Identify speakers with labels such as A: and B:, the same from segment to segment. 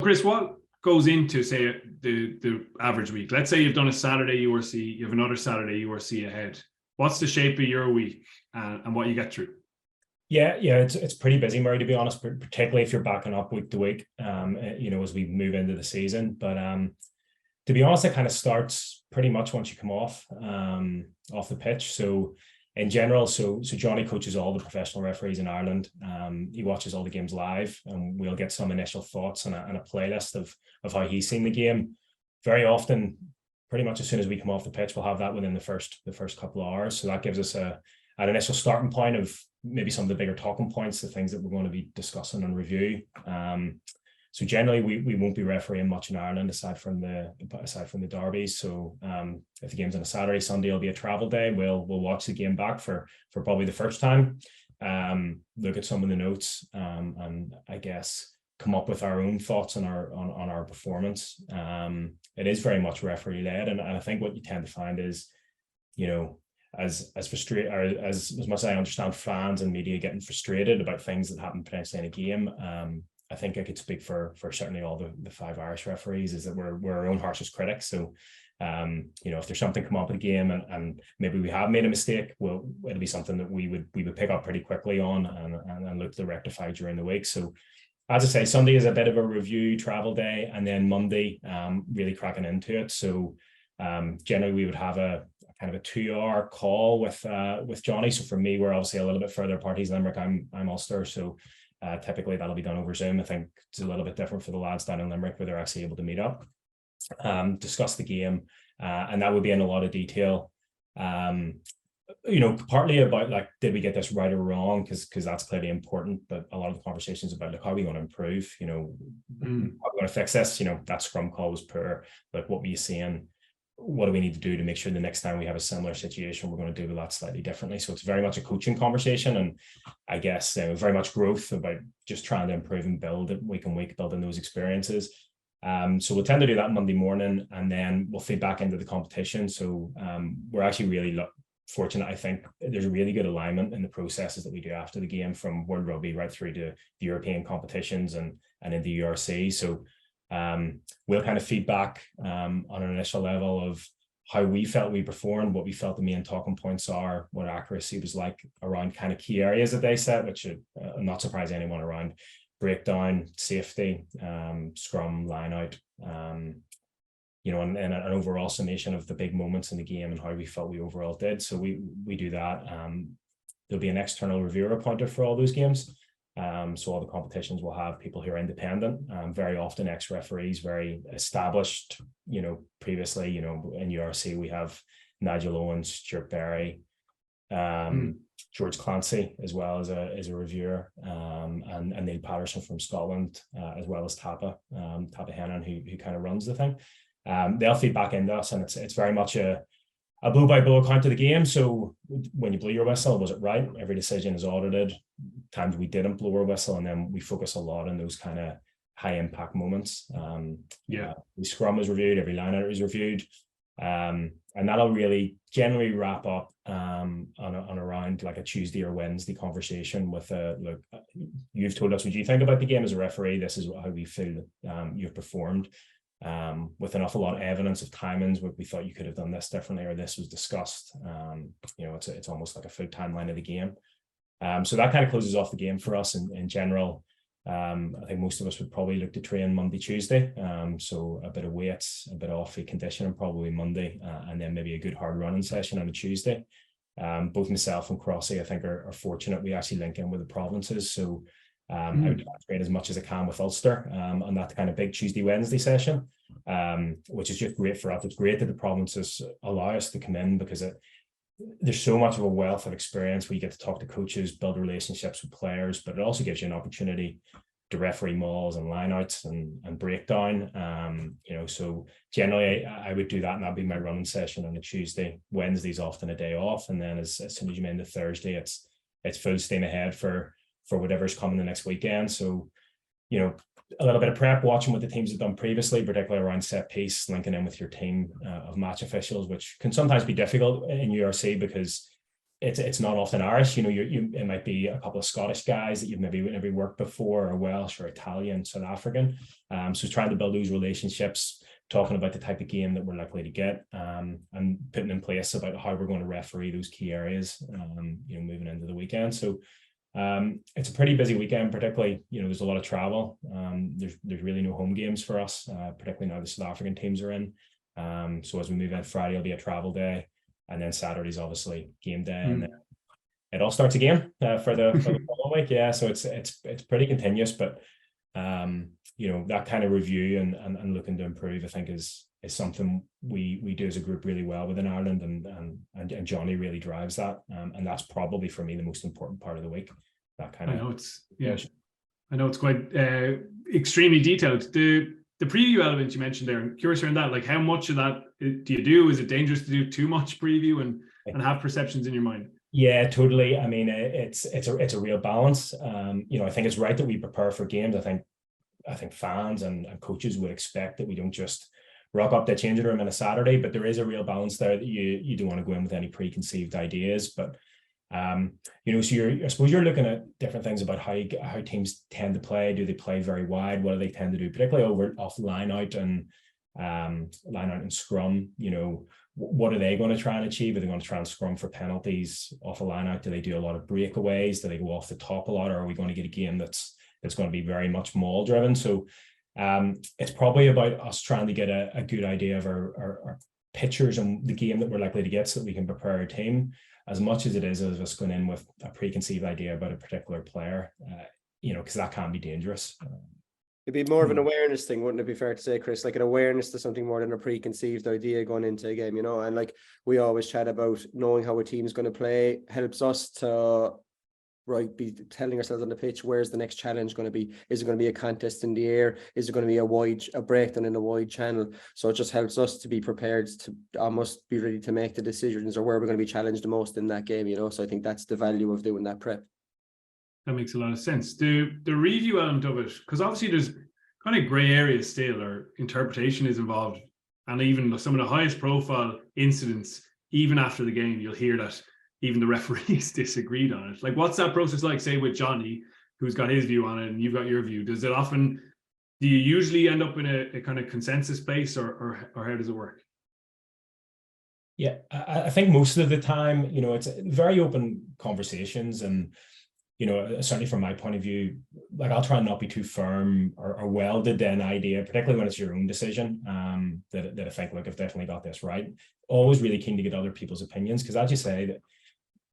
A: Chris, what goes into, say, the average week? Let's say you've done a Saturday URC, you have another Saturday URC ahead. What's the shape of your week and what you get through?
B: Yeah, it's pretty busy, Murray, to be honest, particularly if you're backing up week to week, as we move into the season. But to be honest, it kind of starts pretty much once you come off the pitch. So in general, so Johnny coaches all the professional referees in Ireland. He watches all the games live, and we'll get some initial thoughts and a playlist of how he's seen the game. Very often, pretty much as soon as we come off the pitch, we'll have that within the first couple of hours. So that gives us an initial starting point of maybe some of the bigger talking points, the things that we're going to be discussing and review. So generally, we won't be refereeing much in Ireland aside from the derbies. So if the game's on a Saturday, Sunday will be a travel day. We'll watch the game back for probably the first time. Look at some of the notes and I guess come up with our own thoughts on our performance. It is very much referee led, and I think what you tend to find is, as frustrated or as much as I understand fans and media getting frustrated about things that happen potentially in a game. I think I could speak for certainly all the 5 Irish referees, is that we're our own harshest critics. So, if there's something come up in a game and maybe we have made a mistake, well, it'll be something that we would pick up pretty quickly on and look to rectify during the week. So, as I say, Sunday is a bit of a review travel day, and then Monday, really cracking into it. So, generally we would have a kind of a 2-hour call with Johnny. So for me, we're obviously a little bit further apart. He's Limerick, I'm Ulster. So typically that'll be done over Zoom. I think it's a little bit different for the lads down in Limerick, where they're actually able to meet up, discuss the game, and that would be in a lot of detail. Partly about, like, did we get this right or wrong? Because that's clearly important, but a lot of the conversations about, like, how are we going to improve? How are we going to fix this? That scrum call was poor. Like, what were you seeing? What do we need to do to make sure the next time we have a similar situation, we're going to do that slightly differently? So it's very much a coaching conversation, and I guess very much growth about just trying to improve and build it week on week, building those experiences. So we'll tend to do that Monday morning, and then we'll feed back into the competition. So we're actually really fortunate. I think there's a really good alignment in the processes that we do after the game, from World Rugby right through to the European competitions and in the URC. So we'll kind of feedback on an initial level of how we felt we performed, what we felt the main talking points are, what accuracy was like around kind of key areas that they set, which should not surprise anyone, around breakdown, safety, scrum, line out, and an overall summation of the big moments in the game and how we felt we overall did. So we do that. There'll be an external reviewer appointed for all those games. So all the competitions will have people who are independent, very often ex-referees, very established, previously, in URC, we have Nigel Eoin, Stuart Berry, George Clancy, as well as a reviewer, and Neil Patterson from Scotland, as well as Tapa Hennan, who kind of runs the thing. They'll feed back into us, and it's very much a blow-by-blow account of the game. So when you blow your whistle, was it right? Every decision is audited. Times we didn't blow our whistle, and then we focus a lot on those kind of high-impact moments. The scrum is reviewed, every line-out is reviewed, and that'll really generally wrap up on around like a Tuesday or Wednesday conversation with look, you've told us what you think about the game as a referee. This is how we feel you've performed. With an awful lot of evidence of timings, we thought you could have done this differently, or this was discussed. It's almost like a full timeline of the game. So that kind of closes off the game for us in general. I think most of us would probably look to train Monday, Tuesday. So a bit of weights, a bit of off-field conditioning probably Monday, and then maybe a good hard running session on a Tuesday. Both myself and Crossy, I think, are fortunate. We actually link in with the provinces. So I would train as much as I can with Ulster on that kind of big Tuesday, Wednesday session, which is just great for us. It's great that the provinces allow us to come in, because there's so much of a wealth of experience where you get to talk to coaches, build relationships with players, but it also gives you an opportunity to referee mauls and lineouts and breakdown. So generally I would do that, and that'd be my running session on a Tuesday. Wednesday's often a day off, and then as soon as you move into Thursday, it's full steam ahead for whatever's coming the next weekend. So, a little bit of prep, watching what the teams have done previously, particularly around set piece, linking in with your team of match officials, which can sometimes be difficult in URC because it's not often Irish. It might be a couple of Scottish guys that you've maybe worked before, or Welsh or Italian, South African. So trying to build those relationships, talking about the type of game that we're likely to get, and putting in place about how we're going to referee those key areas, moving into the weekend. So it's a pretty busy weekend, particularly, there's a lot of travel. There's really no home games for us, particularly now the South African teams are in. So as we move in, Friday will be a travel day, and then Saturday's obviously game day, and then it all starts again for the following week. Yeah, so it's pretty continuous, but that kind of review and looking to improve, I think is something we do as a group really well within Ireland, and Johnny really drives that, and that's probably for me the most important part of the week. That kind of,
A: I know it's quite extremely detailed. The preview element you mentioned there, I'm curious around that. Like, how much of that do you do? Is it dangerous to do too much preview and have perceptions in your mind?
B: Yeah, totally. I mean, it's a real balance. I think it's right that we prepare for games. I think fans and coaches would expect that we don't just rock up the changing room on a Saturday, but there is a real balance there that you don't want to go in with any preconceived ideas. But so I suppose you're looking at different things about how teams tend to play. Do they play very wide? What do they tend to do, particularly off line out and scrum? What are they going to try and achieve? Are they going to try and scrum for penalties off a line out? Do they do a lot of breakaways? Do they go off the top a lot? Or are we going to get a game that's going to be very much maul driven? So it's probably about us trying to get a good idea of our pictures and the game that we're likely to get, so that we can prepare our team, as much as it is of us going in with a preconceived idea about a particular player, because that can be dangerous.
C: It'd be more of an awareness thing, wouldn't it be fair to say, Chris? Like an awareness to something more than a preconceived idea going into a game, and like we always chat about, knowing how a team's going to play helps us to be telling ourselves on the pitch, where's the next challenge going to be? Is it going to be a contest in the air? Is it going to be a breakdown in a wide channel? So it just helps us to be prepared to almost be ready to make the decisions, or where we're going to be challenged the most in that game, So I think that's the value of doing that prep.
A: That makes a lot of sense. The review element of it, because obviously there's kind of grey areas still, or interpretation is involved, and even some of the highest profile incidents, even after the game, you'll hear that even the referees disagreed on it. Like, what's that process like, say, with Johnny, who's got his view on it and you've got your view? Do you usually end up in a kind of consensus place, or how does it work?
B: Yeah, I think most of the time, it's very open conversations, and certainly from my point of view, like, I'll try and not be too firm or welded to an idea, particularly when it's your own decision, that I think, look, I've definitely got this right. Always really keen to get other people's opinions, because as you say, that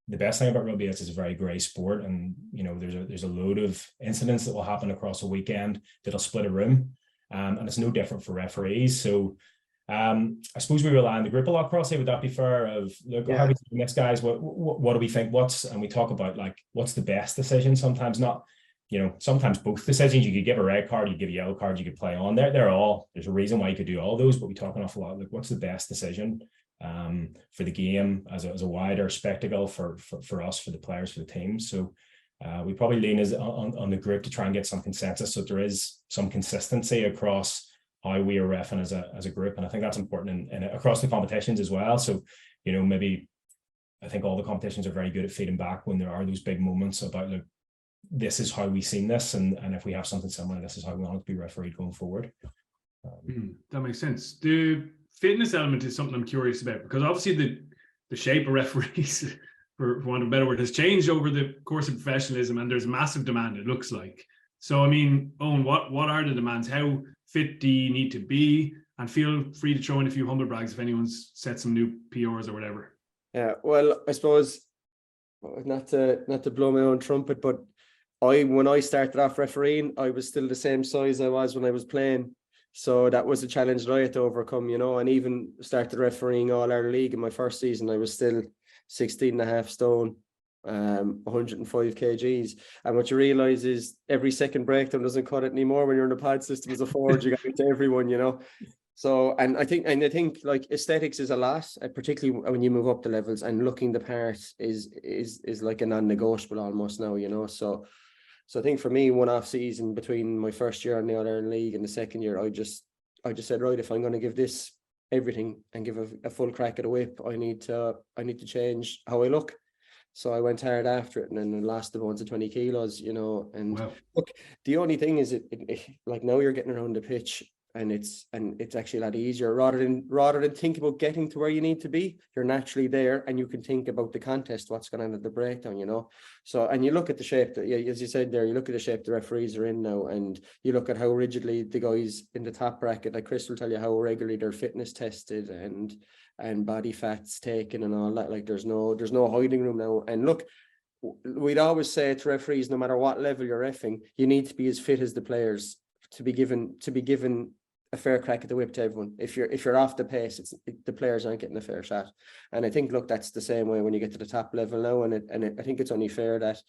B: the best thing about rugby is it's a very grey sport, and there's a load of incidents that will happen across a weekend that'll split a room, and it's no different for referees. So I suppose we rely on the group a lot, Crossy. Would that be fair? How are we doing this, guys? What do we think? And we talk about, like, what's the best decision? Sometimes not. Sometimes both decisions. You could give a red card, you could give a yellow card, you could play on. There's a reason why you could do all those, but we talk an awful lot like, what's the best decision for the game as a wider spectacle for us, for the players, for the team. So we probably lean on the group to try and get some consensus, so there is some consistency across how we are reffing as a group, and I think that's important in across the competitions as well. So maybe I think all the competitions are very good at feeding back when there are those big moments about, look, this is how we've seen this, and if we have something similar, this is how we want it to be refereed going forward.
A: That makes sense. The fitness element is something I'm curious about, because obviously the shape of referees, for want of a better word, has changed over the course of professionalism, and there's massive demand, it looks like. So, I mean, Eoin, what are the demands? How fit do you need to be? And feel free to throw in a few humble brags if anyone's set some new PRs or whatever.
C: Yeah, well, I suppose, not to blow my own trumpet, but when I started off refereeing, I was still the same size I was when I was playing. So that was a challenge that I had to overcome, and even started refereeing All-Ireland League in my first season. I was still 16 and a half stone, 105 kgs. And what you realise is every second breakdown doesn't cut it anymore. When you're in a pad system as a forward, you got to get to everyone, So, and I think like aesthetics is a lot, particularly when you move up the levels, and looking the part is like a non-negotiable almost now, So I think for me, one off season between my first year in the All-Ireland League and the second year, I just said, right, if I'm going to give this everything and give a full crack at a whip, I need to change how I look. So I went hard after it and then lost the ones of 20 kilos, you know. And
A: Wow.
C: look, the only thing is like now you're getting around the pitch and it's actually a lot easier rather than think about getting to where you need to be. You're naturally there and you can think about the contest, what's going on at the breakdown, you know. So, and you look at the shape that, as you said there, you look at the shape the referees are in now, and you look at how rigidly the guys in the top bracket, like Chris will tell you, how regularly they're fitness tested and body fats taken and all that. Like there's no hiding room now. And look, we'd always say to referees, no matter what level you're reffing, you need to be as fit as the players to be given a fair crack at the whip to everyone. If you're off the pace, the players aren't getting a fair shot. And I think, look, that's the same way when you get to the top level now. And I think it's only fair that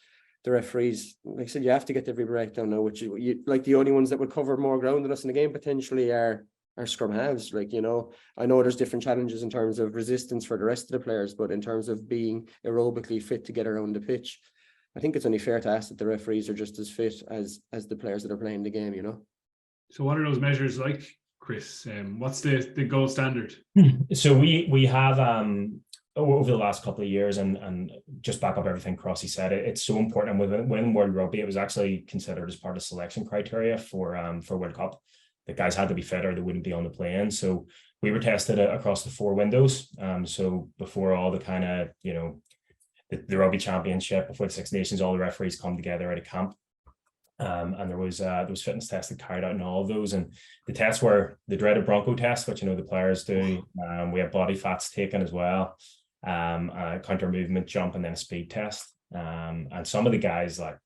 C: the referees, like I said, you have to get every breakdown now, which you like the only ones that would cover more ground than us in the game potentially are scrum halves. Like, you know, I know there's different challenges in terms of resistance for the rest of the players, but in terms of being aerobically fit to get around the pitch, I think it's only fair to ask that the referees are just as fit as the players that are playing the game, you know.
A: So what are those measures like, Chris? What's the gold standard?
B: So we have over the last couple of years, and just back up everything Crossy said, it's so important. When World Rugby, it was actually considered as part of selection criteria for World Cup. The guys had to be fit or they wouldn't be on the plane. So we were tested across the 4 windows. So before all the kind of, you know, the Rugby Championship, before the Six Nations, all the referees come together at a camp. And there was fitness tests that carried out in all of those, and the tests were the dreaded Bronco test, which, you know, the players do. We have body fats taken as well, a counter movement jump, and then a speed test. And some of the guys, like,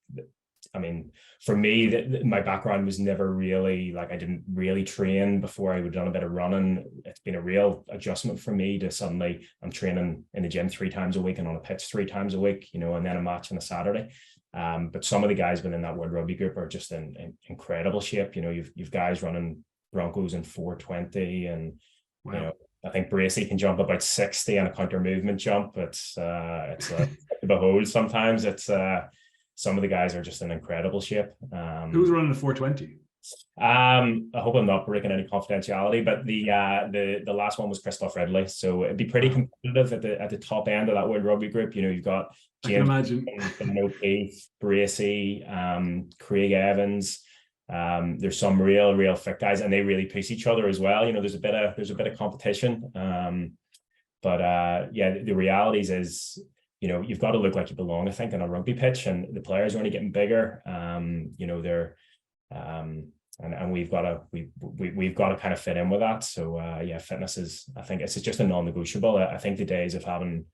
B: I mean, for me, my background was never really, like, I didn't really train before I would have done a bit of running. It's been a real adjustment for me to suddenly I'm training in the gym 3 times a week and on a pitch 3 times a week, you know, and then a match on a Saturday. But some of the guys within that World Rugby group are just in incredible shape. You know, you've guys running Broncos in 4:20, and wow. You know, I think Bracey can jump about 60 on a counter movement jump. It's a behold. Sometimes it's some of the guys are just in incredible shape.
A: Who's running the 4:20?
B: I hope I'm not breaking any confidentiality, but the last one was Christoph Ridley, so it'd be pretty competitive at the top end of that World Rugby group. You know, you've got James,
A: I can imagine,
B: O'Keefe, Bracey, Craig Evans. There's some real fit guys, and they really pace each other as well. You know, there's a bit of competition. But the realities is, you know, you've got to look like you belong, I think, on a rugby pitch, and the players are only getting bigger. You know, they're and we've got to kind of fit in with that. So fitness is, I think it's just a non-negotiable. I think the days of having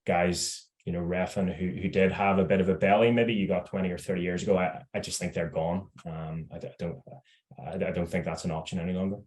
B: guys, you know, reffing who did have a bit of a belly, maybe you got 20 or 30 years ago, I just think they're gone. I don't think that's an option any longer.